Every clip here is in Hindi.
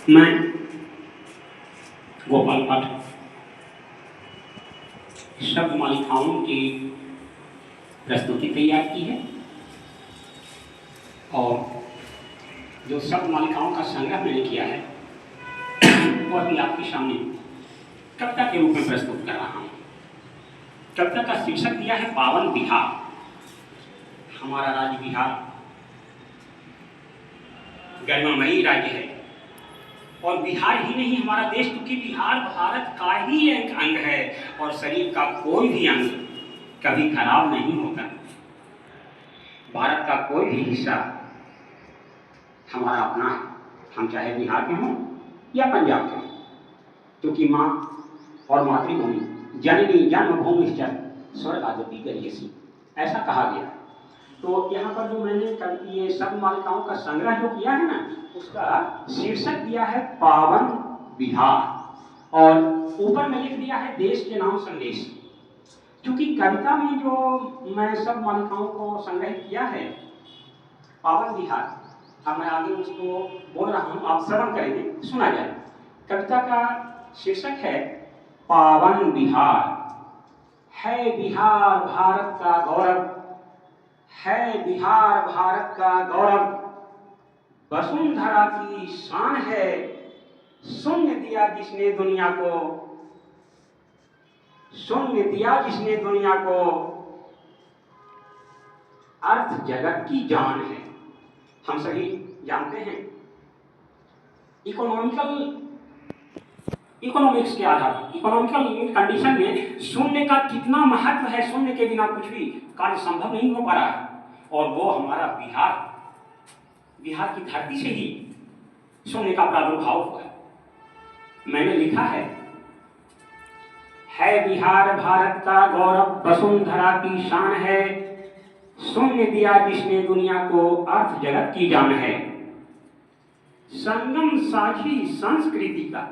मैं गोपाल पाठक शब्द मालिकाओं की प्रस्तुति तैयार की है और जो शब्द मालिकाओं का संग्रह मैंने किया है वो अभी आपके सामने कविता के रूप में प्रस्तुत कर रहा हूँ। कविता का शीर्षक दिया है पावन बिहार। हमारा राज्य बिहार गरिमामयी राज्य है और बिहार ही नहीं हमारा देश, क्योंकि बिहार भारत का ही एक अंग है और शरीर का कोई भी अंग कभी खराब नहीं होता। भारत का कोई भी हिस्सा हमारा अपना है, हम चाहे बिहार के हों या पंजाब के हों, क्योंकि माँ और मातृभूमि जननी जन्मभूमि स्वर्ग आदि गरीयसी ऐसा कहा गया। तो यहाँ पर जो मैंने ये शब्द मालिकाओं का संग्रह जो किया है ना, उसका शीर्षक दिया है पावन बिहार और ऊपर में लिख दिया है देश के नाम संदेश। क्योंकि कविता में जो मैं शब्द मालिकाओं को संग्रहित किया है पावन बिहार, अब मैं आगे उसको बोल रहा हूँ, आप श्रवण करेंगे, सुना जाए। कविता का शीर्षक है पावन बिहार। है बिहार भारत का गौरव, है बिहार भारत का गौरव, वसुंधरा की शान है, शून्य दिया जिसने दुनिया को, शून्य दिया जिसने दुनिया को, अर्थ जगत की जान है। हम सभी जानते हैं इकोनॉमिक्स के आधार, इकोनॉमिकल कंडीशन में शून्य का कितना महत्व है। शून्य के बिना कुछ भी कार्य संभव नहीं हो पा रहा है और वो हमारा बिहार की धरती से ही शून्य का प्रादुर्भाव हुआ है। मैंने लिखा है बिहार भारत का गौरव, वसुंधरा की शान है, शून्य दिया जिसने दुनिया को, अर्थ जगत की जान है। संगम साझी संस्कृति का,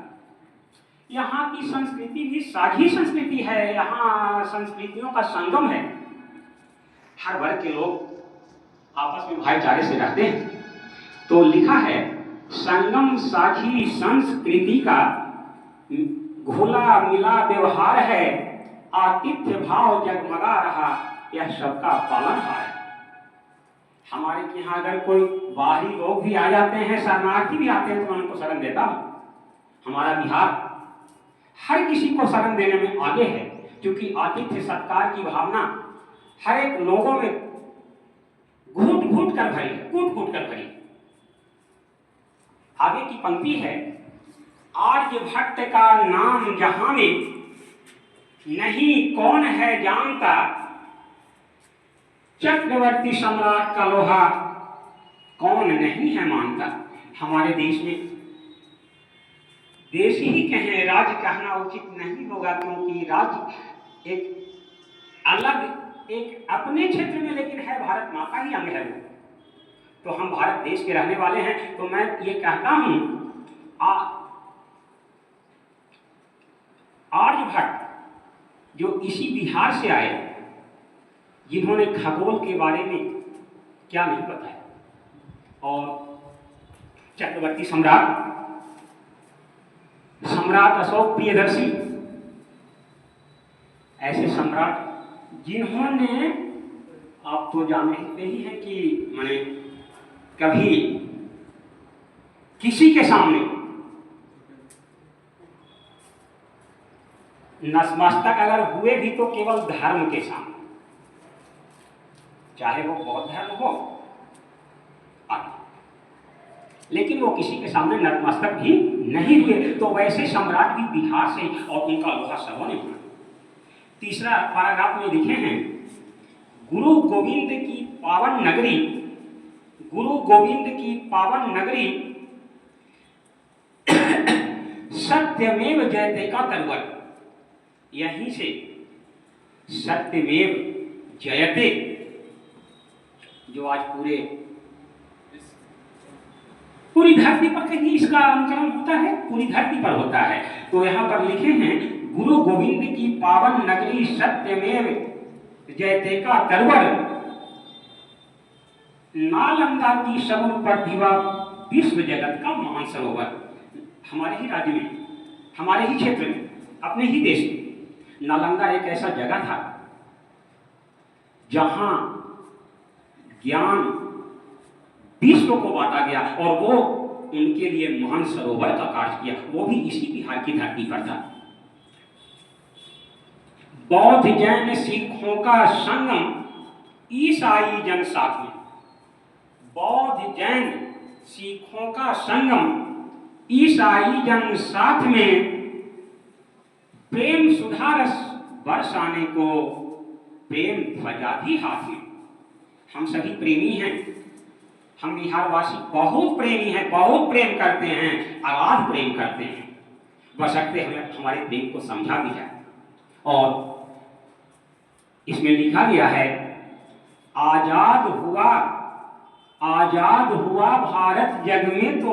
यहाँ की संस्कृति भी साझी संस्कृति है, यहाँ संस्कृतियों का संगम है। हर वर्ग के लोग आपस में भाईचारे से रहते हैं। तो लिखा है संगम साझी संस्कृति का घुला मिला व्यवहार है, आतिथ्य भाव जगमगा रहा यह सबका पालनहार है। हमारे यहाँ अगर कोई बाहरी लोग भी आ जाते हैं, शरणार्थी भी आते हैं, तो मैं उनको शरण देता हूँ। हमारा बिहार हर किसी को शरण देने में आगे है, क्योंकि आतिथ्य सत्कार की भावना हर एक लोगों में घूट घूट कर भरी। आगे की पंक्ति है आर्यभट्ट का नाम जहां में नहीं कौन है जानता, चक्रवर्ती सम्राट का लोहा कौन नहीं है मानता। हमारे देश में देश ही कहें, राज्य कहना उचित नहीं होगा, क्योंकि राज्य एक अलग एक अपने क्षेत्र में लेकिन है, भारत माँ का ही अंग है वो। तो हम भारत देश के रहने वाले हैं। तो मैं ये कहता हूं आर्यभट्ट जो इसी बिहार से आए, जिन्होंने खगोल के बारे में क्या नहीं बताया, और चक्रवर्ती सम्राट अशोक प्रियदर्शी ऐसे सम्राट जिन्होंने, आप तो जानते ही हैं कि मैंने कभी किसी के सामने नतमस्तक अगर हुए भी तो केवल धर्म के सामने, चाहे वो बौद्ध धर्म हो आदि, लेकिन वो किसी के सामने नतमस्तक भी नहीं हुए। तो वैसे सम्राट भी बिहार से, और उनका लोहा सबों ने बना। तीसरा पैराग्राफ में लिखे हैं गुरु गोविंद की पावन नगरी, गुरु गोविंद की पावन नगरी, सत्यमेव जयते का तरवर, यहीं से सत्यमेव जयते जो आज पूरी धरती पर कहीं इसका अनुकरण होता है, पूरी धरती पर होता है। तो यहाँ पर लिखे हैं गुरु गोविंद की पावन नगरी, सत्यमेव जयते का तरवर, नालंदा की समुद्र पर दीवा, विश्व जगत का मानसरोवर। हमारे ही राज्य में, हमारे ही क्षेत्र में, अपने ही देश में नालंदा एक ऐसा जगह था जहां ज्ञान विश्व को बांटा गया और वो उनके लिए महान सरोवर का कार्य किया, वो भी इसी बिहार की धरती पर था। बौद्ध जैन सिखों का संगम, ईसाई जन साथ में। बौद्ध जैन सिखों का संगम, ईसाई जन साथ में। प्रेम सुधारस बरसाने को, प्रेम ध्वजा भी हाथ में। हम सभी प्रेमी हैं, हम बिहारवासी बहुत प्रेमी हैं, बहुत प्रेम करते हैं, अगाध प्रेम करते हैं। बशर्ते हमें हमारे प्रेम को समझा भी जाए। और इसमें लिखा गया है, आजाद हुआ भारत जग में तो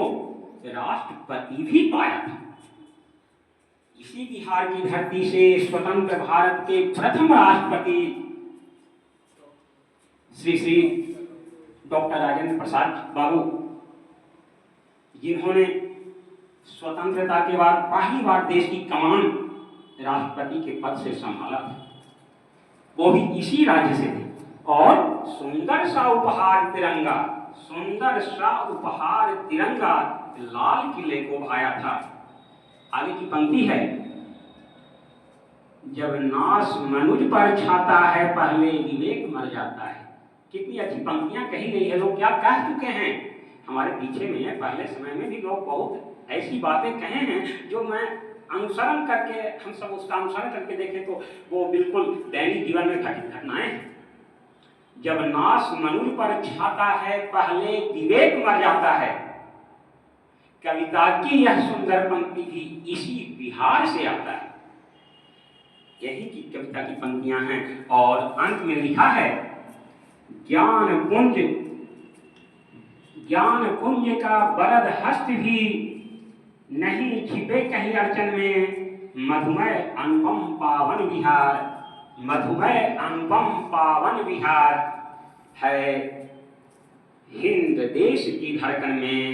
राष्ट्रपति भी पाया था। इसी बिहार की धरती से स्वतंत्र भारत के प्रथम राष्ट्रपति श्री डॉक्टर राजेंद्र प्रसाद बाबू, जिन्होंने स्वतंत्रता के बाद पहली बार देश की कमान राष्ट्रपति के पद से संभाला था, वो भी इसी राज्य से थे। और सुंदर सा उपहार तिरंगा लाल किले को भाया था। आगे की पंक्ति है, जब नाश मनुज पर छाता है पहले विवेक मर जाता है। कितनी अच्छी पंक्तियां कही गई है, लोग क्या कह चुके हैं हमारे पीछे में। पहले समय में भी लोग बहुत ऐसी बातें कहे हैं जो मैं अनुसरण करके, हम सब उसका अनुसरण करके देखें तो वो बिल्कुल दैनिक जीवन में घटित घटनाएं हैं। जब नाश मनुज पर छाता है पहले विवेक मर जाता है। कविता की यह सुंदर पंक्ति भी इसी बिहार से आता है। यही की कविता की पंक्तियां हैं। और अंत में लिखा है, ज्ञान पुंज का बरद हस्त भी नहीं छिपे कहीं अड़चन में। मधुमय अनुपम पावन बिहार है हिंद देश की धड़कन में,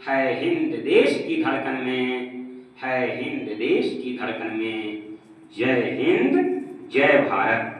है हिंद देश की धड़कन में, है हिंद देश की धड़कन में। जय हिंद, जय भारत।